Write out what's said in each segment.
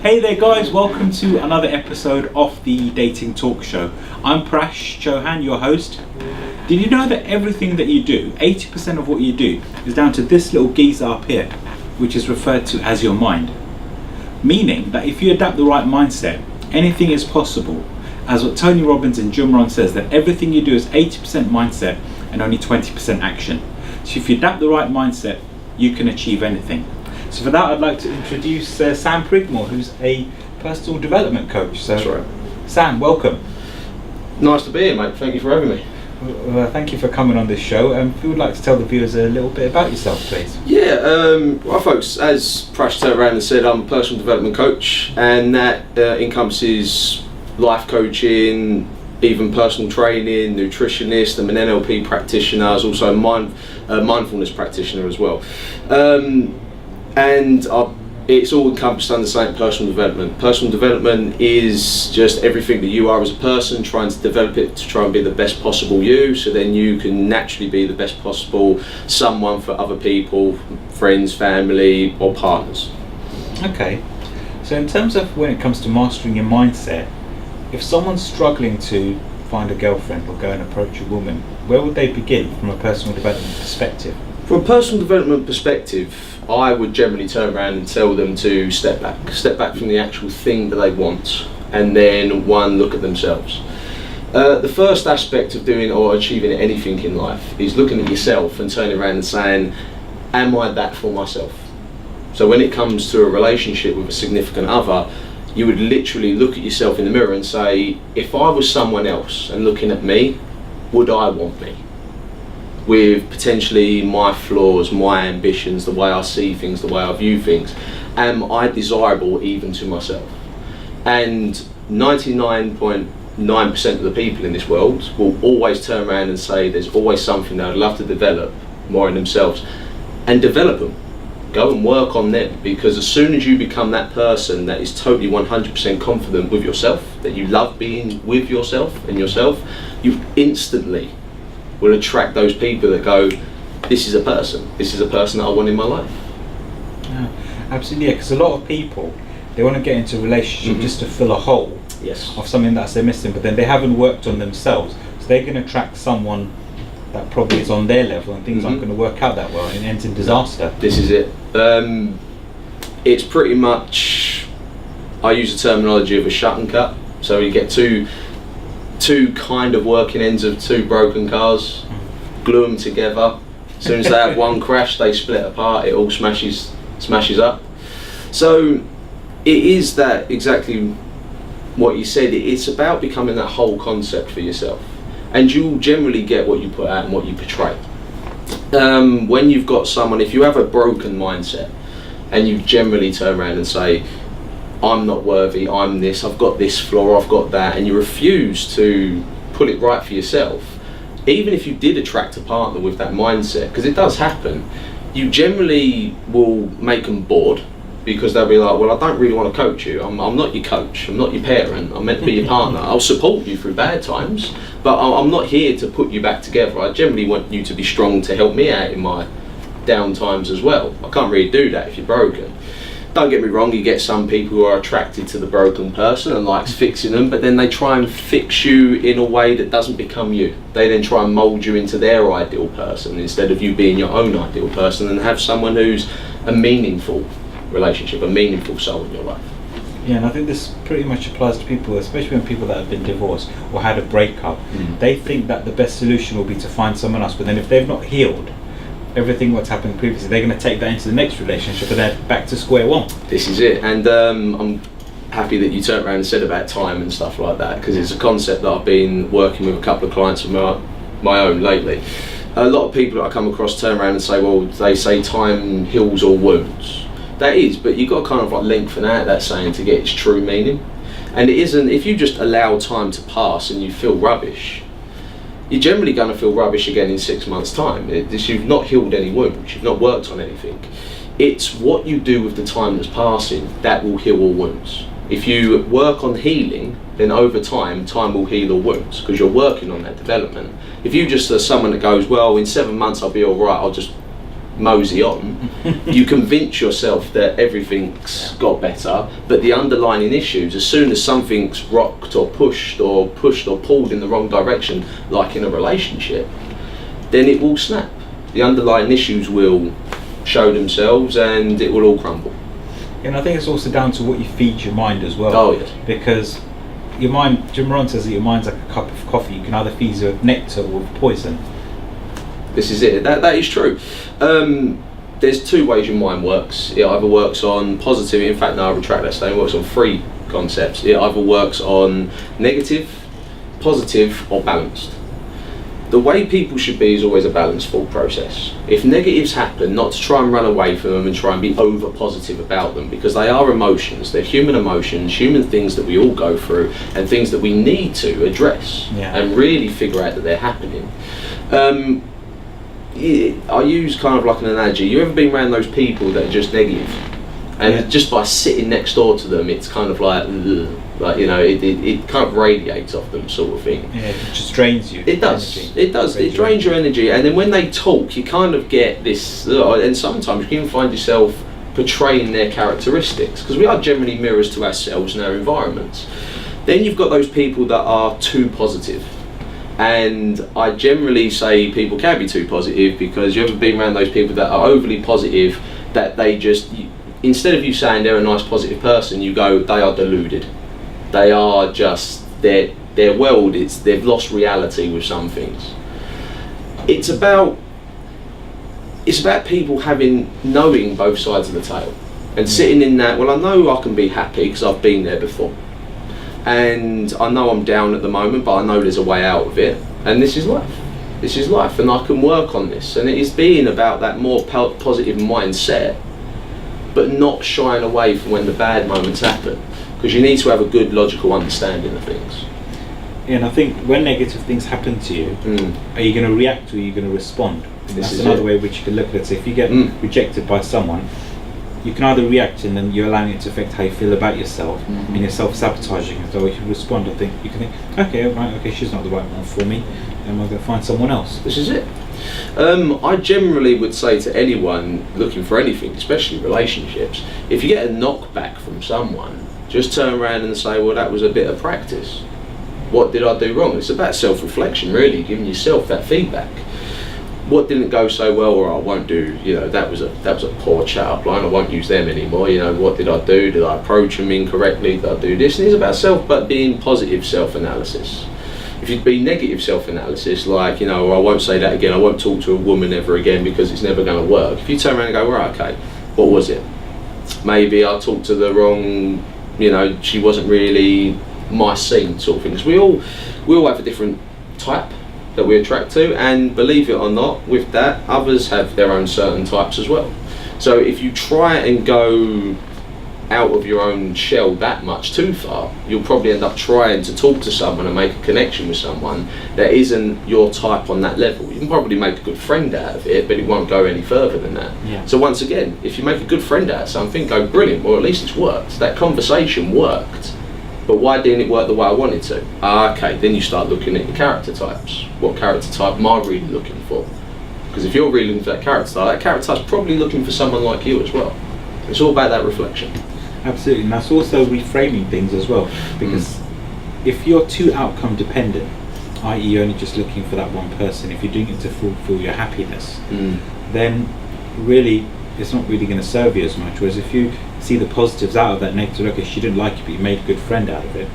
Hey there guys, welcome to another episode of the Dating Talk Show. I'm Prash Chauhan, your host. Did you know that everything that you do, 80% of what you do, is down to this little geezer up here, which is referred to as your mind? Meaning that if you adapt the right mindset, anything is possible. As what Tony Robbins and Jim Rohn says, that everything you do is 80% mindset and only 20% action. So if you adapt the right mindset, you can achieve anything. So for that, I'd like to introduce Sam Prigmore, who's a personal development coach. So, that's right. Sam, welcome. Nice to be here, mate. Thank you for having me. Thank you for coming on this show. If you would like to tell the viewers a little bit about yourself, please. Yeah, well, folks, as Prash turned around and said, I'm a personal development coach, and that encompasses life coaching, even personal training, nutritionist. I'm an NLP practitioner. I was also a mindfulness practitioner as well. It's all encompassed under the same personal development. Personal development is just everything that you are as a person, trying to develop it to try and be the best possible you, so then you can naturally be the best possible someone for other people, friends, family, or partners. Okay, so in terms of when it comes to mastering your mindset, if someone's struggling to find a girlfriend or go and approach a woman, where would they begin from a personal development perspective? From a personal development perspective, I would generally turn around and tell them to step back from the actual thing that they want, and then look at themselves. The first aspect of doing or achieving anything in life is looking at yourself and turning around and saying, am I that for myself? So when it comes to a relationship with a significant other, you would literally look at yourself in the mirror and say, if I was someone else and looking at me, would I want me? With potentially my flaws, my ambitions, the way I see things, the way I view things, am I desirable even to myself? And 99.9% of the people in this world will always turn around and say there's always something they'd love to develop more in themselves, and develop them. Go and work on them, because as soon as you become that person that is totally 100% confident with yourself, that you love being with yourself and yourself, you instantly will attract those people that go, this is a person that I want in my life. Yeah, absolutely, because a lot of people, they want to get into a relationship just to fill a hole of something that they're missing, but then they haven't worked on themselves, so they can attract someone that probably is on their level, and things aren't going to work out that well, and it ends in disaster. This is it. It's pretty much, I use the terminology of a shut and cut. So you get two kind of working ends of two broken cars, glue them together. As soon as they have one crash, they split apart, it all smashes up. So it is that exactly what you said. It's about becoming that whole concept for yourself, and you'll generally get what you put out and what you portray. When you've got someone, if you have a broken mindset and you generally turn around and say, I'm not worthy, I'm this, I've got this flaw, I've got that, and you refuse to put it right for yourself, even if you did attract a partner with that mindset, because it does happen, you generally will make them bored, because they'll be like, well, I don't really want to coach you, I'm not your coach, I'm not your parent, I'm meant to be your partner, I'll support you through bad times, but I'm not here to put you back together. I generally want you to be strong to help me out in my down times as well. I can't really do that if you're broken. Don't get me wrong, you get some people who are attracted to the broken person and likes fixing them, but then they try and fix you in a way that doesn't become you. They then try and mould you into their ideal person instead of you being your own ideal person, and have someone who's a meaningful relationship, a meaningful soul in your life. Yeah, and I think this pretty much applies to people, especially when people that have been divorced or had a breakup. They think that the best solution will be to find someone else, but then if they've not healed everything what's happened previously, they're going to take that into the next relationship and they're back to square one. This is it, and I'm happy that you turned around and said about time and stuff like that, because it's a concept that I've been working with a couple of clients of my own lately. A lot of people that I come across turn around and say, well, they say time heals all wounds. That is, but you've got to kind of like lengthen out that saying to get its true meaning. And it isn't, if you just allow time to pass and you feel rubbish, you're generally going to feel rubbish again in 6 months' time. You've not healed any wounds, you've not worked on anything. It's what you do with the time that's passing that will heal all wounds. If you work on healing, then over time will heal all wounds, because you're working on that development. If you just are someone that goes, well, in 7 months I'll be all right, I'll just mosey on. You convince yourself that everything's got better, but the underlying issues, as soon as something's rocked or pushed or pulled in the wrong direction, like in a relationship, then it will snap. The underlying issues will show themselves and it will all crumble. And I think it's also down to what you feed your mind as well. Oh, yes. Because your mind, Jim Rohn says that your mind's like a cup of coffee. You can either feed it with nectar or with poison. This is it. That is true. There's two ways your mind works. It either works on positive, in fact, no, I retract that statement, it works on three concepts. It either works on negative, positive, or balanced. The way people should be is always a balanced thought process. If negatives happen, not to try and run away from them and try and be over positive about them, because they are emotions, they're human emotions, human things that we all go through, and things that we need to address and really figure out that they're happening. I use kind of like an analogy. You ever been around those people that are just negative? And just by sitting next door to them, it's kind of like, you know, it kind of radiates off them, sort of thing. Yeah, it just drains you. It does. It does. It drains your energy, and then when they talk, you kind of get this. And sometimes you can even find yourself portraying their characteristics, because we are generally mirrors to ourselves and our environments. Then you've got those people that are too positive. And I generally say people can be too positive, because you ever been around those people that are overly positive, that they just, instead of you saying they're a nice positive person, you go, they are deluded. They are just, their world, they've lost reality with some things. It's about people knowing both sides of the tale, and sitting in that, well, I know I can be happy because I've been there before. And I know I'm down at the moment, but I know there's a way out of it. And this is life. This is life, and I can work on this. And it is being about that more positive mindset, but not shying away from when the bad moments happen. Because you need to have a good logical understanding of things. And I think when negative things happen to you, are you going to react or are you going to respond? That's another way which you can look at it. So if you get rejected by someone, you can either react and then you're allowing it to affect how you feel about yourself, and you're self-sabotaging, and so you can respond. I think you can think, okay, she's not the right one for me, and we're going to find someone else. This is it. I generally would say to anyone looking for anything, especially relationships, if you get a knockback from someone, just turn around and say, well, that was a bit of practice. What did I do wrong? It's about self-reflection, really, giving yourself that feedback. What didn't go so well, or I won't do, you know, that was a poor chat-up line, I won't use them anymore. You know, what did I do? Did I approach them incorrectly? Did I do this? And it's about but being positive self-analysis. If you'd be negative self-analysis, like, you know, I won't say that again, I won't talk to a woman ever again because it's never going to work. If you turn around and go, right, okay, what was it? Maybe I talked to the wrong, you know, she wasn't really my scene, sort of thing. Because we all have a different type that we attract to, and believe it or not, with that, others have their own certain types as well. So if you try and go out of your own shell that much too far, you'll probably end up trying to talk to someone and make a connection with someone that isn't your type on that level. You can probably make a good friend out of it, but it won't go any further than that. Yeah. So once again, if you make a good friend out of something, go brilliant, or at least it's worked. That conversation worked. But why didn't it work the way I wanted to? Okay, then you start looking at your character types. What character type am I really looking for? Because if you're really looking for that character type's probably looking for someone like you as well. It's all about that reflection. Absolutely, and that's also reframing things as well. Because if you're too outcome dependent, i.e. you're only just looking for that one person, if you're doing it to fulfill your happiness, then really it's not really going to serve you as much. Whereas if you see the positives out of that negative, okay, she didn't like you, but you made a good friend out of it.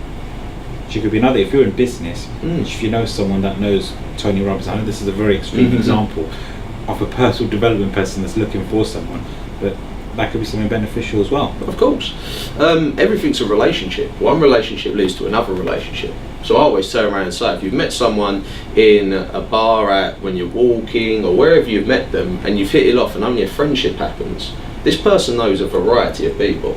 She could be another. If you're in business, if you know someone that knows Tony Robbins, I know this is a very extreme example of a personal development person that's looking for someone, but that could be something beneficial as well. Of course. Everything's a relationship. One relationship leads to another relationship. So I always turn around and say, if you've met someone in a bar, when you're walking, or wherever you've met them, and you've hit it off and only a friendship happens, this person knows a variety of people.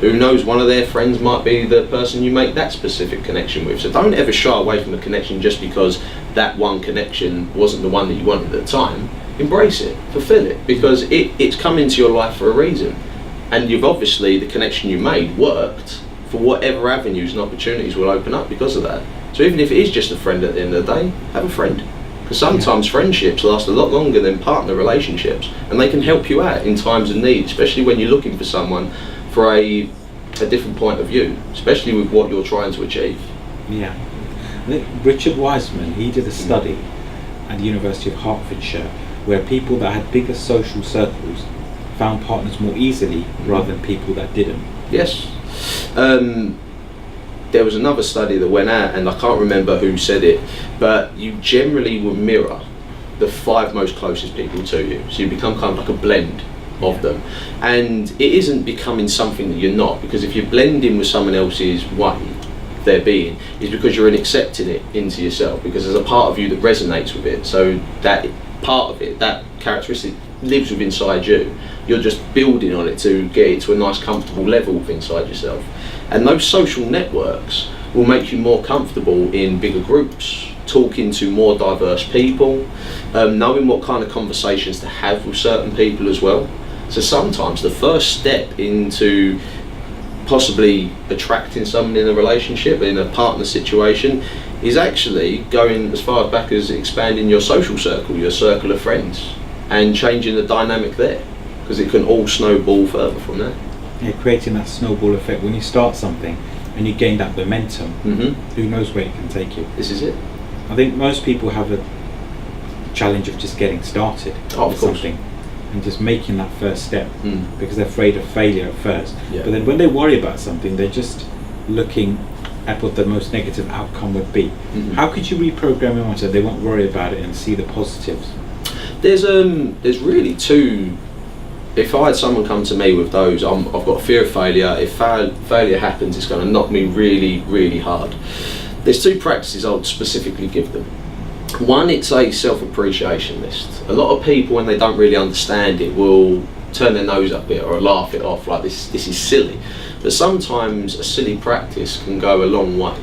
Who knows, one of their friends might be the person you make that specific connection with. So don't ever shy away from a connection just because that one connection wasn't the one that you wanted at the time. Embrace it, fulfill it, because it's come into your life for a reason. And you've obviously, the connection you made worked for whatever avenues and opportunities will open up because of that. So even if it is just a friend at the end of the day, have a friend. Because sometimes friendships last a lot longer than partner relationships, and they can help you out in times of need, especially when you're looking for someone for a different point of view, especially with what you're trying to achieve. Yeah. I think Richard Wiseman, he did a study at the University of Hertfordshire where people that had bigger social circles found partners more easily rather than people that didn't. Yes. There was another study that went out, and I can't remember who said it, but you generally will mirror the 5 most closest people to you. So you become kind of like a blend of them. And it isn't becoming something that you're not, because if you're blending with someone else's way, their being, is because you're accepting it into yourself, because there's a part of you that resonates with it. So that part of it, that characteristic, lives within inside you. You're just building on it to get it to a nice comfortable level inside yourself. And those social networks will make you more comfortable in bigger groups, talking to more diverse people, knowing what kind of conversations to have with certain people as well. So sometimes the first step into possibly attracting someone in a relationship, in a partner situation, is actually going as far back as expanding your social circle, your circle of friends, and changing the dynamic there, because it can all snowball further from there. Yeah, creating that snowball effect. When you start something and you gain that momentum, who knows where it can take you. This is it. I think most people have a challenge of just getting started with something and just making that first step because they're afraid of failure at first. Yeah. But then when they worry about something, they're just looking at what the most negative outcome would be. How could you reprogram your mind so they won't worry about it and see the positives? There's really 2. If I had someone come to me with those, I've got fear of failure. If failure happens, it's going to knock me really, really hard. There's 2 practices I would specifically give them. One, it's a self-appreciation list. A lot of people, when they don't really understand it, will turn their nose up it or laugh it off like this is silly. But sometimes a silly practice can go a long way.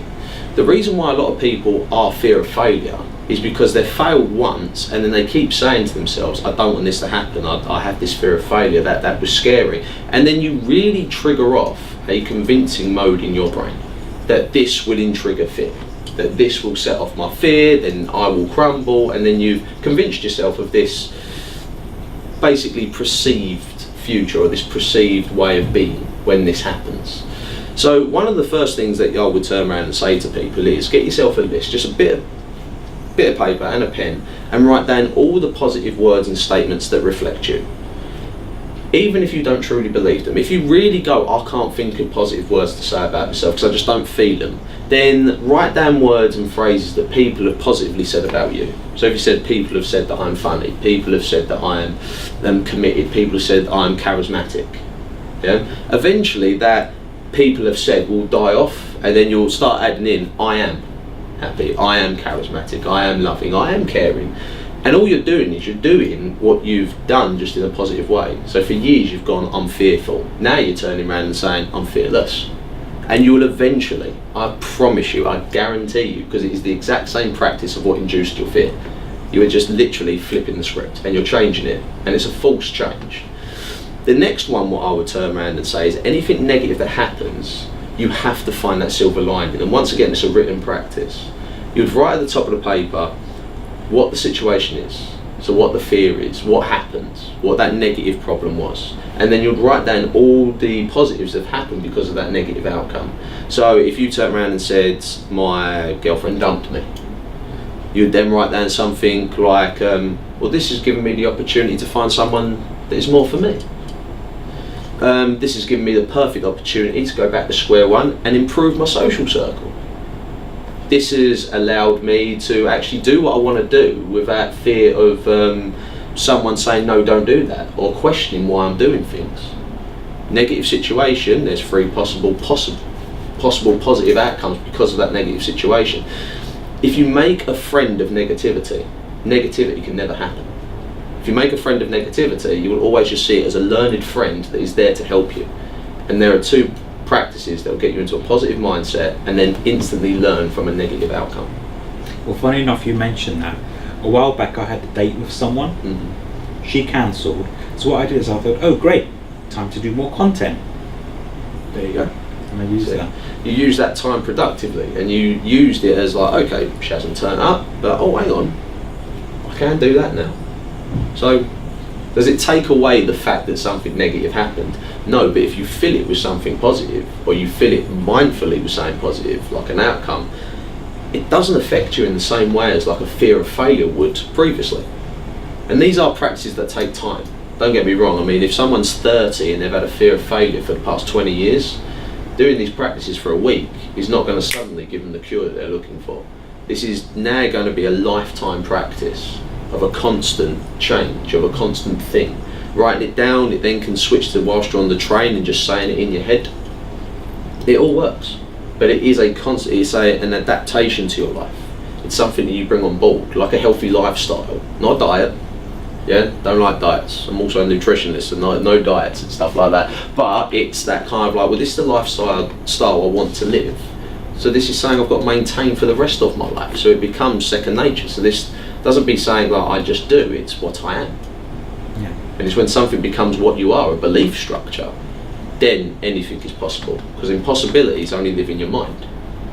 The reason why a lot of people are fear of failure is because they've failed once and then they keep saying to themselves, I don't want this to happen, I have this fear of failure, that was scary. And then you really trigger off a convincing mode in your brain that this will trigger fear, that this will set off my fear, then I will crumble, and then you've convinced yourself of this basically perceived future or this perceived way of being when this happens. So one of the first things that I would turn around and say to people is get yourself a list, just a bit of paper and a pen, and write down all the positive words and statements that reflect you. Even if you don't truly believe them, if you really go, I can't think of positive words to say about myself because I just don't feel them, then write down words and phrases that people have positively said about you. So if you said, people have said that I'm funny, people have said that I am committed, people have said I'm charismatic. Yeah? Eventually that people have said will die off, and then you'll start adding in, I am happy, I am charismatic, I am loving, I am caring. And all you're doing is you're doing what you've done just in a positive way. So for years you've gone, I'm fearful. Now you're turning around and saying, I'm fearless. And you will eventually, I promise you, I guarantee you, because it is the exact same practice of what induced your fear. You are just literally flipping the script and you're changing it. And it's a false change. The next one, what I would turn around and say is anything negative that happens, you have to find that silver lining. And once again, it's a written practice. You'd write at the top of the paper what the situation is, so what the fear is, what happened, what that negative problem was, and then you'd write down all the positives that have happened because of that negative outcome. So if you turn around and said, my girlfriend dumped me, you'd then write down something like, well, this has given me the opportunity to find someone that is more for me. This has given me the perfect opportunity to go back to square one and improve my social circle. This has allowed me to actually do what I want to do without fear of someone saying, no, don't do that, or questioning why I'm doing things. Negative situation, there's 3 possible positive outcomes because of that negative situation. If you make a friend of negativity, negativity can never happen. If you make a friend of negativity, you will always just see it as a learned friend that is there to help you. And there are 2 practices that will get you into a positive mindset and then instantly learn from a negative outcome. Well, funny enough, you mentioned that. A while back I had a date with someone. She cancelled. So what I did is I thought, oh great, time to do more content. There you go. And I used that. You use that time productively, and you used it as like, okay, she hasn't turned up, but oh, hang on, I can do that now. So does it take away the fact that something negative happened? No, but if you fill it with something positive, or you fill it mindfully with something positive, like an outcome, it doesn't affect you in the same way as like a fear of failure would previously. And these are practices that take time. Don't get me wrong, I mean, if someone's 30 and they've had a fear of failure for the past 20 years, doing these practices for a week is not going to suddenly give them the cure that they're looking for. This is now going to be a lifetime practice of a constant change, of a constant thing. Writing it down, it then can switch to whilst you're on the train and just saying it in your head. It all works, but it is a constant, it's an adaptation to your life. It's something that you bring on board, like a healthy lifestyle, not a diet. Yeah, don't like diets. I'm also a nutritionist, and no diets and stuff like that. But it's that kind of like, well, this is the lifestyle I want to live. So this is something I've got to maintain for the rest of my life. So it becomes second nature. So this doesn't be saying like I just do, it's what I am. Yeah. And it's when something becomes what you are, a belief structure, then anything is possible. Because impossibilities only live in your mind,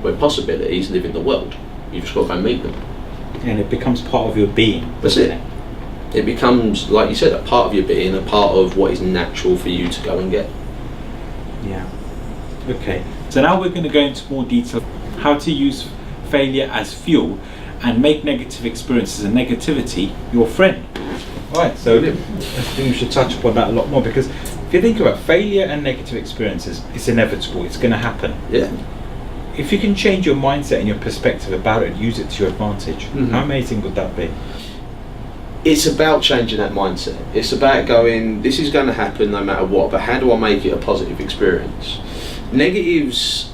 where possibilities live in the world. You've just got to go meet them. And it becomes part of your being. That's it. It becomes, like you said, a part of your being, a part of what is natural for you to go and get. Yeah. Okay. So now we're going to go into more detail how to use failure as fuel and make negative experiences and negativity your friend. Alright, so I think we should touch upon that a lot more, because if you think about failure and negative experiences, it's inevitable, it's going to happen. Yeah. If you can change your mindset and your perspective about it and use it to your advantage, how amazing would that be? It's about changing that mindset. It's about going, this is going to happen no matter what, but how do I make it a positive experience? Negatives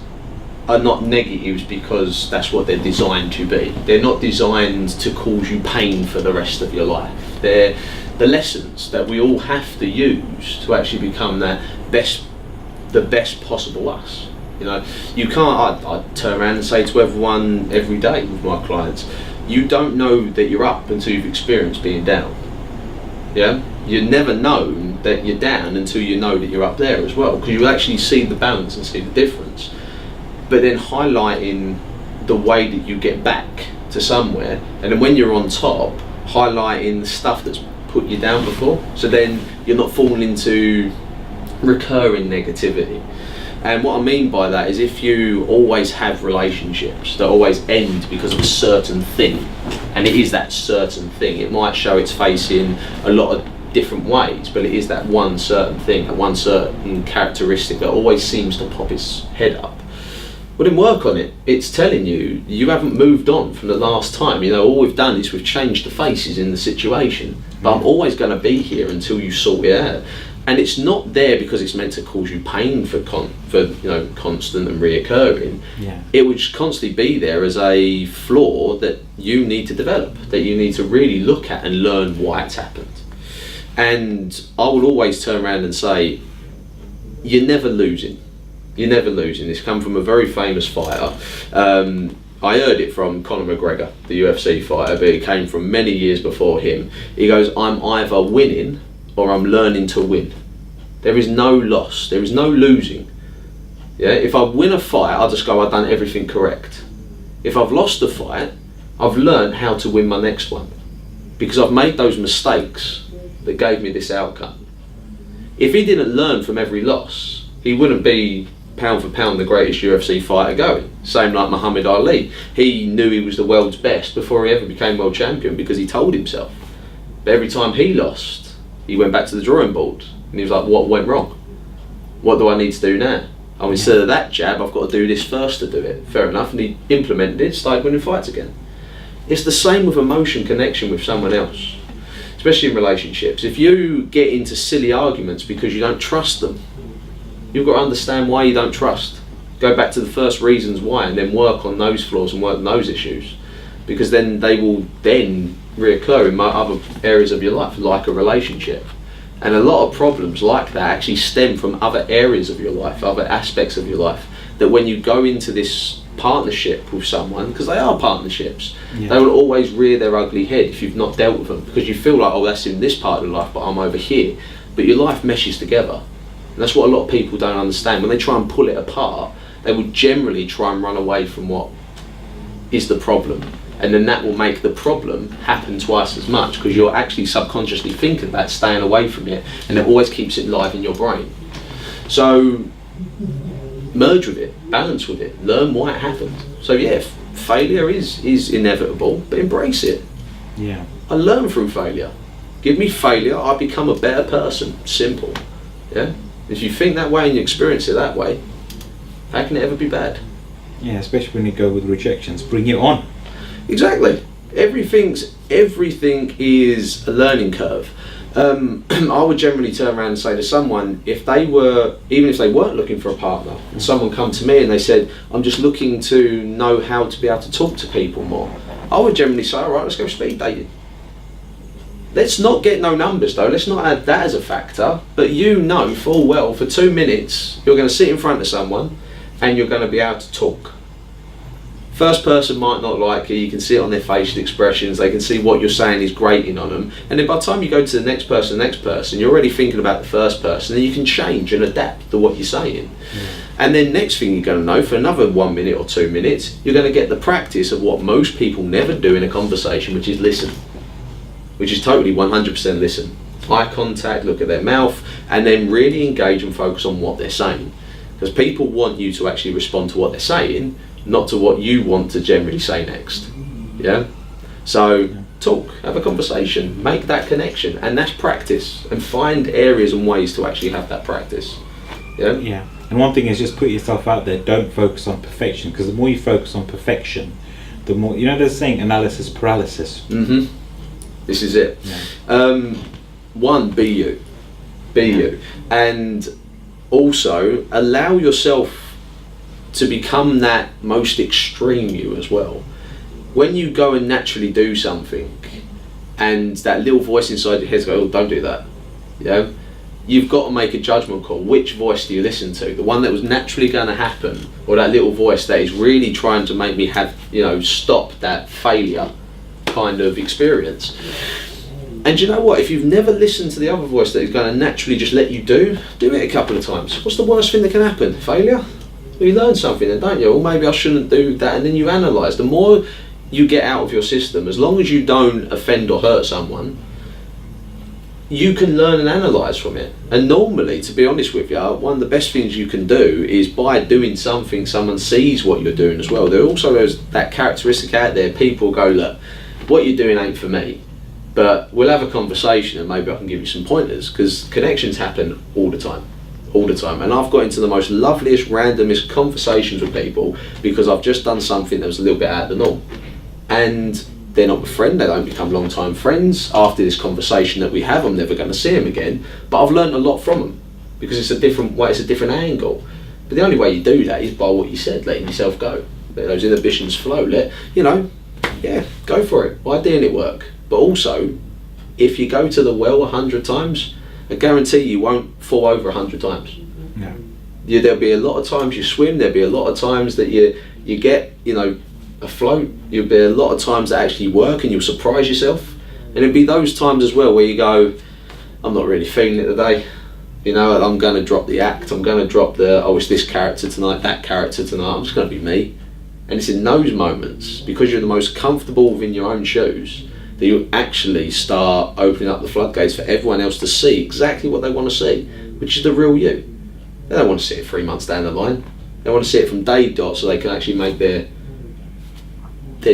are not negatives because that's what they're designed to be. They're not designed to cause you pain for the rest of your life. They're the lessons that we all have to use to actually become the best possible us. You know, you can't, I turn around and say to everyone every day with my clients, you don't know that you're up until you've experienced being down. Yeah? You never know that you're down until you know that you're up there as well, because you actually see the balance and see the difference. But then highlighting the way that you get back to somewhere, and then when you're on top, highlighting the stuff that's put you down before, so then you're not falling into recurring negativity. And what I mean by that is, if you always have relationships that always end because of a certain thing, and it is that certain thing, it might show its face in a lot of different ways, but it is that one certain thing, that one certain characteristic that always seems to pop its head up. Well, then work on it. It's telling you, you haven't moved on from the last time. You know, all we've done is we've changed the faces in the situation, but I'm always going to be here until you sort it out. And it's not there because it's meant to cause you pain for constant and reoccurring. Yeah. It would constantly be there as a flaw that you need to develop, that you need to really look at and learn why it's happened. And I would always turn around and say, you're never losing. You're never losing. It's come from a very famous fighter. I heard it from Conor McGregor, the UFC fighter, but it came from many years before him. He goes, I'm either winning or I'm learning to win. There is no loss, there is no losing. Yeah, if I win a fight, I'll just go, I've done everything correct. If I've lost a fight, I've learned how to win my next one, because I've made those mistakes that gave me this outcome. If he didn't learn from every loss, he wouldn't be pound for pound the greatest UFC fighter going. Same like Muhammad Ali. He knew he was the world's best before he ever became world champion, because he told himself. But every time he lost, he went back to the drawing board and he was like, what went wrong? What do I need to do now? Oh, instead of that jab, I've got to do this first to do it. Fair enough. And he implemented it, started winning fights again. It's the same with emotion connection with someone else, especially in relationships. If you get into silly arguments because you don't trust them, you've got to understand why you don't trust. Go back to the first reasons why, and then work on those flaws and work on those issues, because then they will then reoccur in other areas of your life, like a relationship. And a lot of problems like that actually stem from other areas of your life, other aspects of your life, that when you go into this partnership with someone, because they are partnerships, they will always rear their ugly head if you've not dealt with them, because you feel like, oh, that's in this part of life, but I'm over here. But your life meshes together. And that's what a lot of people don't understand. When they try and pull it apart, they would generally try and run away from what is the problem. And then that will make the problem happen twice as much, because you're actually subconsciously thinking about staying away from it, and it always keeps it live in your brain. So merge with it, balance with it, learn why it happened. So yeah, failure is inevitable, but embrace it. Yeah. I learn through failure. Give me failure, I become a better person. Simple. Yeah. If you think that way and you experience it that way, how can it ever be bad? Yeah, especially when you go with rejections, bring it on. Exactly. Everything is a learning curve. I would generally turn around and say to someone, even if they weren't looking for a partner, and someone come to me and they said, I'm just looking to know how to be able to talk to people more, I would generally say, all right, let's go speed dating. Let's not get no numbers though, let's not add that as a factor, but you know full well for 2 minutes you're going to sit in front of someone and you're going to be able to talk. First person might not like you can see it on their facial expressions, they can see what you're saying is grating on them, and then by the time you go to the next person, you're already thinking about the first person, and you can change and adapt to what you're saying. And then next thing you're going to know, for another 1 minute or 2 minutes, you're going to get the practice of what most people never do in a conversation, which is listen. Which is totally 100% listen. Eye contact, look at their mouth, and then really engage and focus on what they're saying. Because people want you to actually respond to what they're saying, not to what you want to generally say next. Yeah? So talk, have a conversation, make that connection, and that's practice. And find areas and ways to actually have that practice. Yeah? Yeah. And one thing is just put yourself out there, don't focus on perfection, because the more you focus on perfection, the more, there's a saying, analysis paralysis. Mm-hmm. This is it. Yeah. One, be you. Be you. And also allow yourself to become that most extreme you as well. When you go and naturally do something and that little voice inside your head goes, oh, don't do that. Yeah? You've got to make a judgment call. Which voice do you listen to? The one that was naturally going to happen, or that little voice that is really trying to make me have, stop that failure kind of experience. And you know what, if you've never listened to the other voice that is going to naturally just let you do it a couple of times. What's the worst thing that can happen? Failure? Well, you learn something then, don't you? Or maybe I shouldn't do that, and then you analyse. The more you get out of your system, as long as you don't offend or hurt someone, you can learn and analyse from it. And normally, to be honest with you, one of the best things you can do is by doing something, someone sees what you're doing as well. There also is that characteristic out there, people go, look, what you're doing ain't for me, but we'll have a conversation and maybe I can give you some pointers, because connections happen all the time. And I've got into the most loveliest, randomest conversations with people because I've just done something that was a little bit out of the norm. And they're not my friend, they don't become long-time friends. After this conversation that we have, I'm never going to see them again, but I've learned a lot from them because it's a different way, it's a different angle. But the only way you do that is by what you said, letting yourself go. Let those inhibitions flow, go for it. Why didn't it work? But also, if you go to the well 100 times, I guarantee you won't fall over 100 times. No. There'll be a lot of times you swim, there'll be a lot of times that you get, afloat. There'll be a lot of times that actually work and you'll surprise yourself. And it'll be those times as well where you go, I'm not really feeling it today. I'm going to drop the act, I'm going to drop it's this character tonight, that character tonight, I'm just going to be me. And it's in those moments, because you're the most comfortable within your own shoes, that you actually start opening up the floodgates for everyone else to see exactly what they want to see, which is the real you. They don't want to see it 3 months down the line. They want to see it from day dot so they can actually make their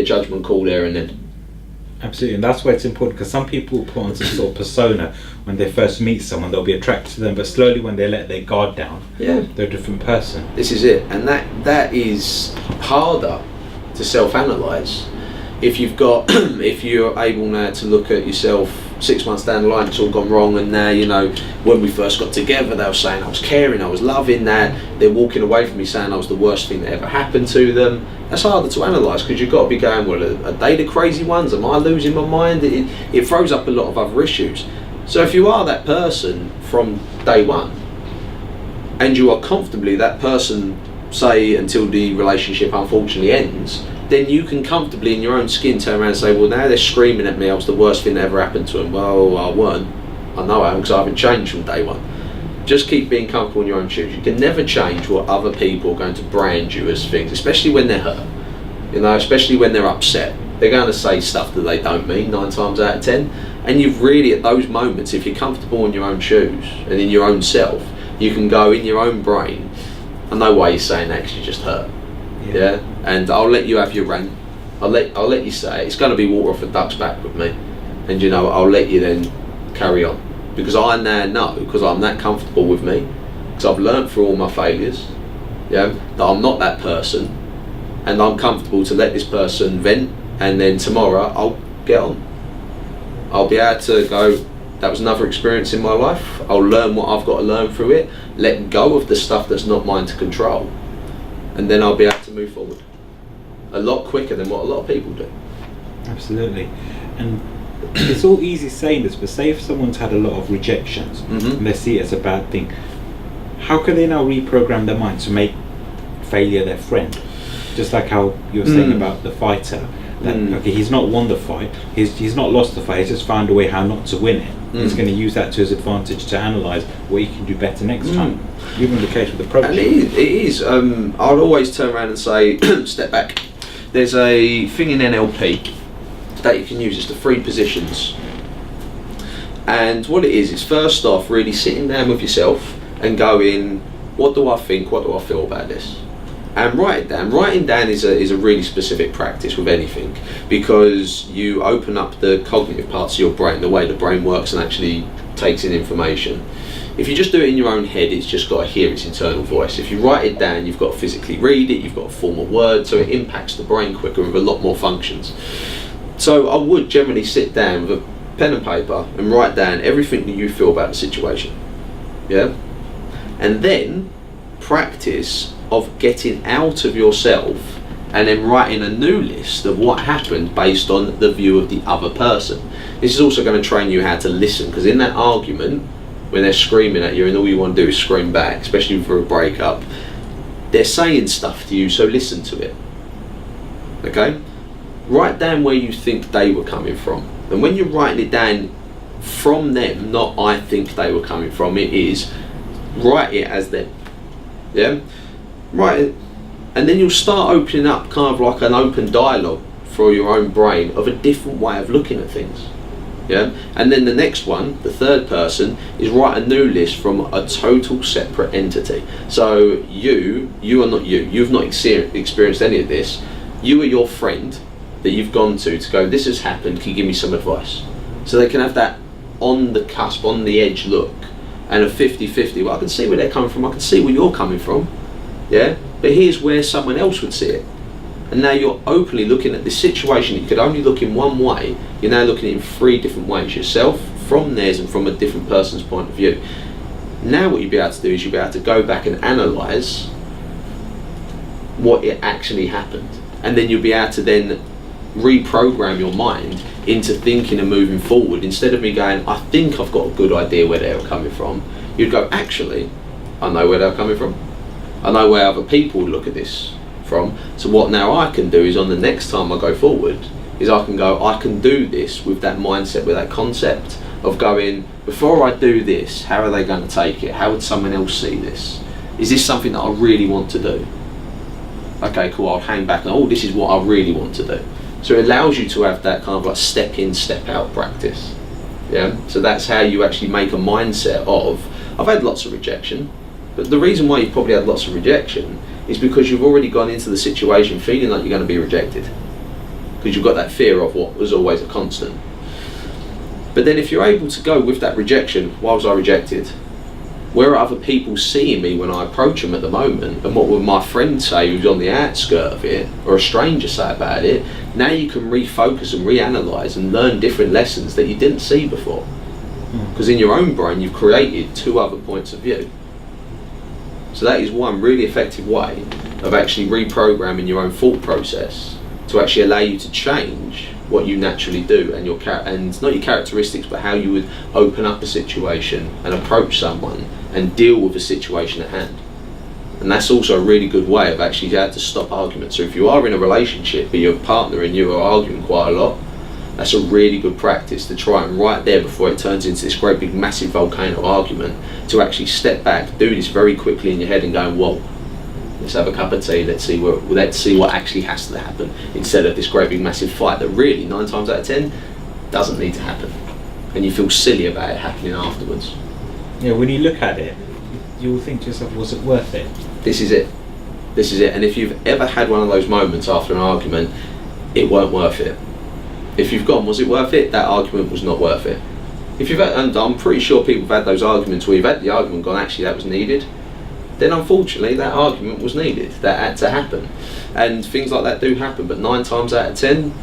judgment call there and then. Absolutely, and that's why it's important, because some people put on some sort of persona when they first meet someone, they'll be attracted to them, but slowly when they let their guard down, they're a different person. This is it, and that is harder to self-analyse. If you're able now to look at yourself 6 months down the line, it's all gone wrong, and now, when we first got together, they were saying I was caring, I was loving that, they're walking away from me saying I was the worst thing that ever happened to them. That's harder to analyse, because you've got to be going, well, are they the crazy ones? Am I losing my mind? It throws up a lot of other issues. So if you are that person from day one, and you are comfortably that person, say, until the relationship unfortunately ends, then you can comfortably in your own skin turn around and say, well, now they're screaming at me I was the worst thing that ever happened to them. Well, I weren't. I know I am, because I haven't changed from day one. Just keep being comfortable in your own shoes. You can never change what other people are going to brand you as things, especially when they're hurt, especially when they're upset. They're going to say stuff that they don't mean 9 times out of 10. And you've really, at those moments, if you're comfortable in your own shoes and in your own self, you can go in your own brain. I know why you're saying that, because you're just hurt. Yeah. And I'll let you have your rant. I'll let you say it. It's going to be water off a duck's back with me. And you know, I'll let you then carry on. Because I now know, because I'm that comfortable with me, because I've learnt through all my failures, that I'm not that person, and I'm comfortable to let this person vent, and then tomorrow I'll get on. I'll be able to go, that was another experience in my life. I'll learn what I've got to learn through it, let go of the stuff that's not mine to control, and then I'll be able to move forward a lot quicker than what a lot of people do. Absolutely. And it's all easy saying this, but say if someone's had a lot of rejections and they see it as a bad thing, how can they now reprogram their mind to make failure their friend? Just like how you were saying about the fighter, that okay, he's not won the fight, he's not lost the fight, he's just found a way how not to win it. He's going to use that to his advantage to analyse what he can do better next time. Even the case with the approach. And it is. I'll always turn around and say, step back. There's a thing in NLP that you can use. It's the 3 positions. And what it is first off really sitting down with yourself and going, what do I think, what do I feel about this? And write it down. Writing down is a really specific practice with anything, because you open up the cognitive parts of your brain, the way the brain works and actually takes in information. If you just do it in your own head, it's just got to hear its internal voice. If you write it down, you've got to physically read it, you've got to form a word, so it impacts the brain quicker with a lot more functions. So I would generally sit down with a pen and paper and write down everything that you feel about the situation. And then practice of getting out of yourself and then writing a new list of what happened based on the view of the other person. This is also going to train you how to listen, because in that argument, when they're screaming at you and all you want to do is scream back, especially for a breakup, they're saying stuff to you, so listen to it. Okay? Write down where you think they were coming from. And when you're writing it down from them, not I think they were coming from, it is write it as them. Write it, and then you'll start opening up kind of like an open dialogue for your own brain of a different way of looking at things. And then the next one, the third person, is write a new list from a total separate entity. So you are not you. You've not experienced any of this. You are your friend that you've gone to go, this has happened, can you give me some advice? So they can have that on the cusp, on the edge look, and a 50-50. Well, I can see where they're coming from, I can see where you're coming from. But here's where someone else would see it. And now you're openly looking at this situation. You could only look in one way. You're now looking at it in 3 different ways. Yourself, from theirs, and from a different person's point of view. Now what you'll be able to do is you'll be able to go back and analyse what it actually happened. And then you'll be able to then reprogram your mind into thinking and moving forward. Instead of me going, I think I've got a good idea where they're coming from, you'd go, actually, I know where they're coming from. I know where other people look at this from. So what now I can do is, on the next time I go forward, is I can go, I can do this with that mindset, with that concept of going, before I do this, how are they going to take it? How would someone else see this? Is this something that I really want to do? Okay, cool, I'll hang back and, oh, this is what I really want to do. So it allows you to have that kind of like step in, step out practice. So that's how you actually make a mindset of, I've had lots of rejection, but the reason why you've probably had lots of rejection is because you've already gone into the situation feeling like you're going to be rejected, because you've got that fear of what was always a constant. But then if you're able to go with that rejection, why was I rejected? Where are other people seeing me when I approach them at the moment? And what would my friend say who's on the outskirt of it, or a stranger say about it? Now you can refocus and reanalyse and learn different lessons that you didn't see before. Because in your own brain you've created 2 other points of view. So that is one really effective way of actually reprogramming your own thought process to actually allow you to change what you naturally do, and and not your characteristics, but how you would open up a situation and approach someone and deal with a situation at hand. And that's also a really good way of actually how to stop arguments. So if you are in a relationship but your partner and you are arguing quite a lot, that's a really good practice to try and right there, before it turns into this great big massive volcano argument, to actually step back, do this very quickly in your head and go, whoa, let's have a cup of tea, let's see what actually has to happen, instead of this great big massive fight that really 9 times out of 10 doesn't need to happen, and you feel silly about it happening afterwards. Yeah, when you look at it, you'll think to yourself, was it worth it? This is it. And if you've ever had one of those moments after an argument, it weren't worth it. If you've gone, was it worth it? That argument was not worth it. If you've had, and I'm pretty sure people have had those arguments where you've had the argument gone, actually that was needed, then unfortunately that argument was needed. That had to happen. And things like that do happen, but 9 times out of 10,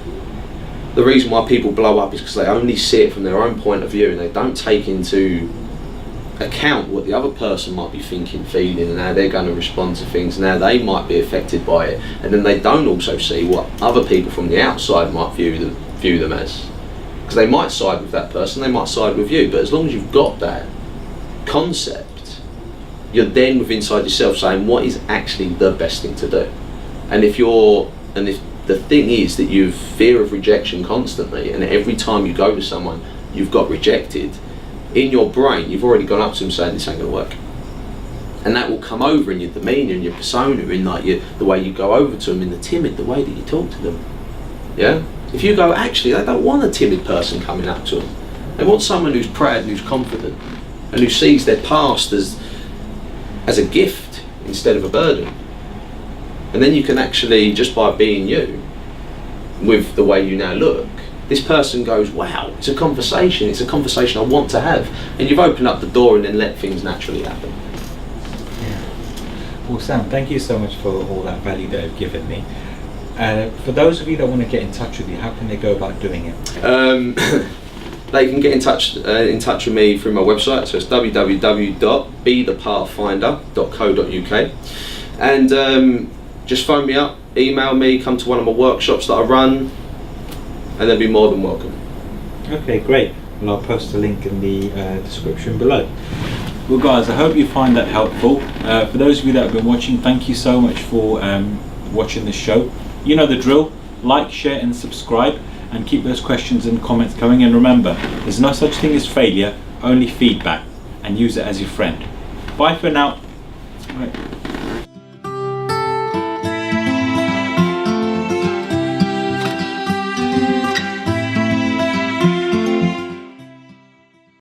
the reason why people blow up is because they only see it from their own point of view, and they don't take into account what the other person might be thinking, feeling, and how they're going to respond to things, and how they might be affected by it. And then they don't also see what other people from the outside might view them as. Because they might side with that person, they might side with you, but as long as you've got that concept, you're then with inside yourself saying what is actually the best thing to do. And if the thing is that you've fear of rejection constantly, and every time you go to someone you've got rejected, in your brain you've already gone up to them saying this ain't gonna work, and that will come over in your demeanour, in your persona, in like the way you go over to them, in the way that you talk to them. Yeah, if you go, actually they don't want a timid person coming up to them, they want someone who's proud and who's confident and who sees their past as a gift instead of a burden. And then you can actually, just by being you with the way you now look, this person goes, wow, it's a conversation I want to have. And you've opened up the door and then let things naturally happen. Yeah. Well, Sam, thank you so much for all that value that you've given me. For those of you that want to get in touch with you, how can they go about doing it? They can get in touch with me through my website, so it's www.bethepathfinder.co.uk, and just phone me up, email me, come to one of my workshops that I run, and they'll be more than welcome. Okay, great. Well, I'll post a link in the description below. Well guys, I hope you find that helpful. For those of you that have been watching, thank you so much for watching this show. You know the drill. Like, share and subscribe, and keep those questions and comments coming. And remember, there's no such thing as failure, only feedback, and use it as your friend. Bye for now. All right.